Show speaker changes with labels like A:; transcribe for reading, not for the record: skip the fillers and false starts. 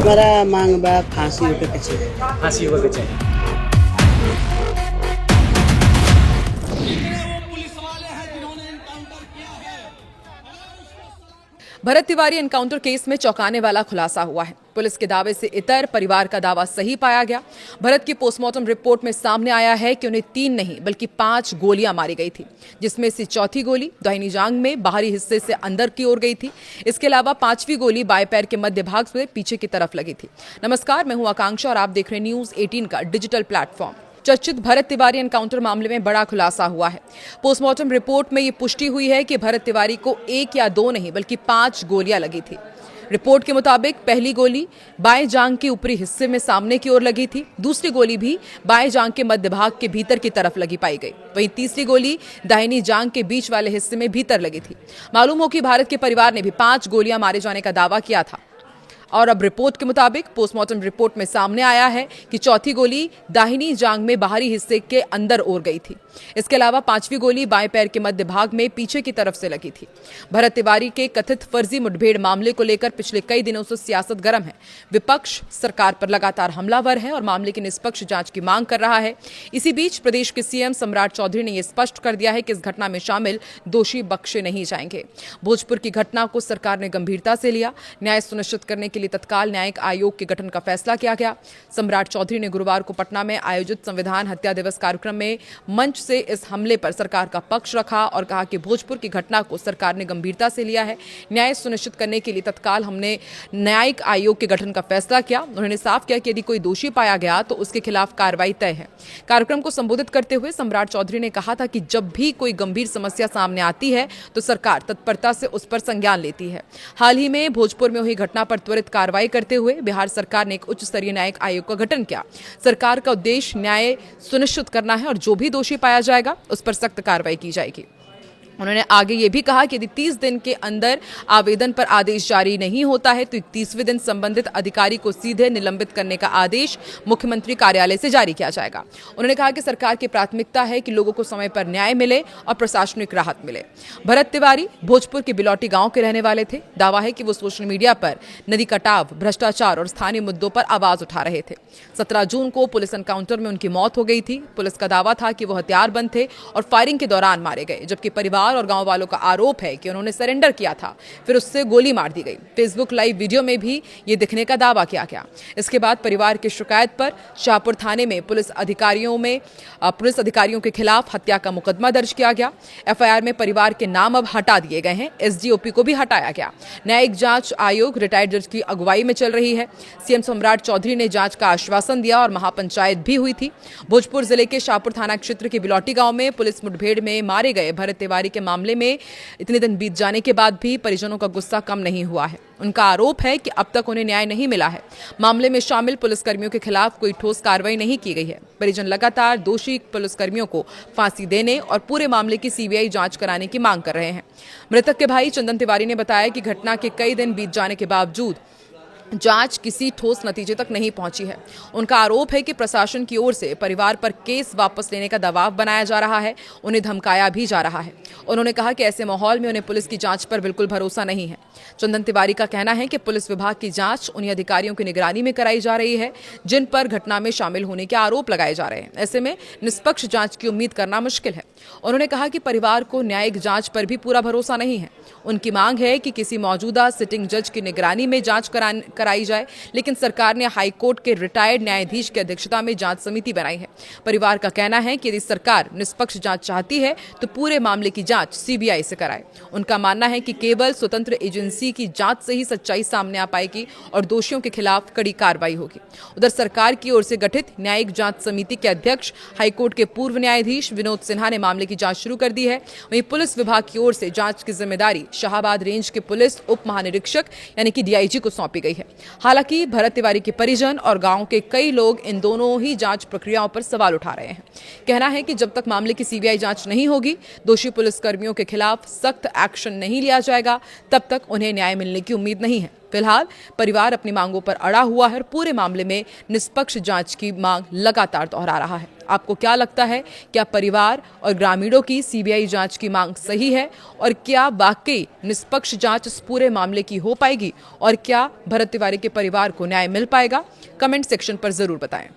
A: हमारा मांग बा फांसी होके के चाहिए।
B: फांसी होगा के चाहिए।
C: भरत तिवारी एनकाउंटर केस में चौंकाने वाला खुलासा हुआ है। पुलिस के दावे से इतर परिवार का दावा सही पाया गया। भरत की पोस्टमार्टम रिपोर्ट में सामने आया है कि उन्हें 3 नहीं बल्कि 5 गोलियां मारी गई थी, जिसमें से चौथी गोली दाहिनी जांघ में बाहरी हिस्से से अंदर की ओर गई थी। इसके अलावा 5वीं गोली बाएं पैर के मध्य भाग से पीछे की तरफ लगी थी। नमस्कार, मैं हूं आकांक्षा और आप देख रहे हैं न्यूज 18 का डिजिटल प्लेटफॉर्म। चर्चित भरत तिवारी एनकाउंटर मामले में बड़ा खुलासा हुआ है। पोस्टमार्टम रिपोर्ट में ये पुष्टि हुई है कि भरत तिवारी को 1 या 2 नहीं बल्कि 5 गोलियां लगी थी। रिपोर्ट के मुताबिक पहली गोली बाएं जांघ के ऊपरी हिस्से में सामने की ओर लगी थी। दूसरी गोली भी बाएं जांघ के मध्य भाग के भीतर की तरफ लगी पाई गई। वहीं तीसरी गोली दाहिनी जांघ के बीच वाले हिस्से में भीतर लगी थी। मालूम हो कि भारत के परिवार ने भी 5 गोलियां मारे जाने का दावा किया था और अब रिपोर्ट के मुताबिक पोस्टमार्टम रिपोर्ट में सामने आया है कि चौथी गोली दाहिनी जांघ में बाहरी हिस्से के अंदर ओर गई थी। इसके अलावा 5वीं गोली बाएं पैर के मध्य भाग में पीछे की तरफ से लगी थी। भरत तिवारी के कथित फर्जी मुठभेड़ मामले को लेकर पिछले कई दिनों से सियासत गर्म है। विपक्ष सरकार पर लगातार हमलावर है और मामले की निष्पक्ष जांच की मांग कर रहा है। इसी बीच प्रदेश के सीएम सम्राट चौधरी ने यह स्पष्ट कर दिया है कि इस घटना में शामिल दोषी बख्शे नहीं जाएंगे। भोजपुर की घटना को सरकार ने गंभीरता से लिया। न्याय सुनिश्चित करने के लिए तत्काल न्यायिक आयोग के गठन का फैसला किया गया। सम्राट चौधरी ने गुरुवार को पटना में आयोजित संविधान हत्या दिवस कार्यक्रम में मंच से इस हमले पर सरकार का पक्ष रखा और कहा कि भोजपुर की घटना को सरकार ने गंभीरता से लिया है। न्याय सुनिश्चित करने के लिए तत्काल हमने न्यायिक आयोग के गठन का फैसला किया। उन्होंने साफ किया कि यदि कोई दोषी पाया गया तो उसके खिलाफ कार्रवाई तय है। कार्यक्रम को संबोधित करते हुए सम्राट चौधरी ने कहा था कि जब भी कोई गंभीर समस्या सामने आती है तो सरकार तत्परता से उस पर संज्ञान लेती है। हाल ही में भोजपुर में हुई घटना पर त्वरित कार्रवाई करते हुए बिहार सरकार ने एक उच्च स्तरीय न्यायिक आयोग का गठन किया। सरकार का उद्देश्य न्याय सुनिश्चित करना है और जो भी दोषी पाया जाएगा उस पर सख्त कार्रवाई की जाएगी। उन्होंने आगे ये भी कहा कि यदि 30 दिन के अंदर आवेदन पर आदेश जारी नहीं होता है तो 31वें दिन संबंधित अधिकारी को सीधे निलंबित करने का आदेश मुख्यमंत्री कार्यालय से जारी किया जाएगा। उन्होंने कहा कि सरकार की प्राथमिकता है कि लोगों को समय पर न्याय मिले और प्रशासनिक राहत मिले। भरत तिवारी भोजपुर के बिलौटी गांव के रहने वाले थे। दावा है कि वो सोशल मीडिया पर नदी कटाव, भ्रष्टाचार और स्थानीय मुद्दों पर आवाज उठा रहे थे। 17 जून को पुलिस एनकाउंटर में उनकी मौत हो गई थी। पुलिस का दावा था कि वो हथियारबंद थे और फायरिंग के दौरान मारे गए, जबकि परिवार और गांव वालों का आरोप है कि उन्होंने सरेंडर किया था, फिर उससे गोली मार दी गई। फेसबुक लाइव वीडियो में भी ये दिखने का दावा किया गया। इसके बाद परिवार की शिकायत पर शाहपुर थाने में पुलिस अधिकारियों के खिलाफ हत्या का मुकदमा दर्ज किया गया। एफआईआर में परिवार के नाम अब हटा दिए गए हैं। एसडीओपी को भी हटाया गया। न्यायिक जांच आयोग रिटायर्ड जज की अगुवाई में चल रही है। सीएम सम्राट चौधरी ने जांच का आश्वासन दिया और महापंचायत भी हुई थी। भोजपुर जिले के शाहपुर थाना क्षेत्र के बिलौटी गांव में पुलिस मुठभेड़ में मारे गए भरत तिवारी के मामले में इतने दिन बीत जाने के बाद भी परिजनों का गुस्सा कम नहीं हुआ है। उनका आरोप है कि अब तक उन्हें न्याय नहीं मिला है। मामले में शामिल पुलिसकर्मियों के खिलाफ कोई ठोस कार्रवाई नहीं की गई है। परिजन लगातार दोषी पुलिसकर्मियों को फांसी देने और पूरे मामले की सीबीआई जांच कराने की मांग कर रहे हैं। मृतक के भाई चंदन तिवारी ने बताया कि घटना के कई दिन बीत जाने के बावजूद जांच किसी ठोस नतीजे तक नहीं पहुंची है। उनका आरोप है कि प्रशासन की ओर से परिवार पर केस वापस लेने का दबाव बनाया जा रहा है, उन्हें धमकाया भी जा रहा है। उन्होंने कहा कि ऐसे माहौल में उन्हें पुलिस की जांच पर बिल्कुल भरोसा नहीं है। चंदन तिवारी का कहना है कि पुलिस विभाग की जांच उन्हीं अधिकारियों की निगरानी में कराई जा रही है जिन पर घटना में शामिल होने के आरोप लगाए जा रहे हैं। ऐसे में निष्पक्ष जांच की उम्मीद करना मुश्किल है। उन्होंने कहा कि परिवार को न्यायिक जांच पर भी पूरा भरोसा नहीं है। उनकी मांग है कि किसी मौजूदा सिटिंग जज की निगरानी में जांच कराई जाए, लेकिन सरकार ने हाईकोर्ट के रिटायर्ड न्यायाधीश की अध्यक्षता में जांच समिति बनाई है। परिवार का कहना है कि यदि सरकार निष्पक्ष जांच चाहती है तो पूरे मामले की जांच सीबीआई से कराए। उनका मानना है कि केवल स्वतंत्र एजेंसी की जांच से ही सच्चाई सामने आ पाएगी और दोषियों के खिलाफ कड़ी कार्रवाई होगी। उधर सरकार की ओर से गठित न्यायिक जांच समिति के अध्यक्ष हाईकोर्ट के पूर्व न्यायाधीश विनोद सिन्हा ने मामले की जांच शुरू कर दी है। वहीं पुलिस विभाग की ओर से जांच की जिम्मेदारी शाहबाद रेंज के पुलिस उप महानिरीक्षक यानी कि डीआईजी को सौंपी गई है। हालांकि भरत तिवारी के परिजन और गांव के कई लोग इन दोनों ही जांच प्रक्रियाओं पर सवाल उठा रहे हैं। कहना है कि जब तक मामले की सीबीआई जांच नहीं होगी, दोषी पुलिसकर्मियों के खिलाफ सख्त एक्शन नहीं लिया जाएगा, तब तक उन्हें न्याय मिलने की उम्मीद नहीं है। फिलहाल परिवार अपनी मांगों पर अड़ा हुआ है और पूरे मामले में निष्पक्ष जांच की मांग लगातार दोहरा रहा है। आपको क्या लगता है, क्या परिवार और ग्रामीणों की सीबीआई जांच की मांग सही है और क्या वाकई निष्पक्ष जांच इस पूरे मामले की हो पाएगी और क्या भरत तिवारी के परिवार को न्याय मिल पाएगा? कमेंट सेक्शन पर जरूर बताएं।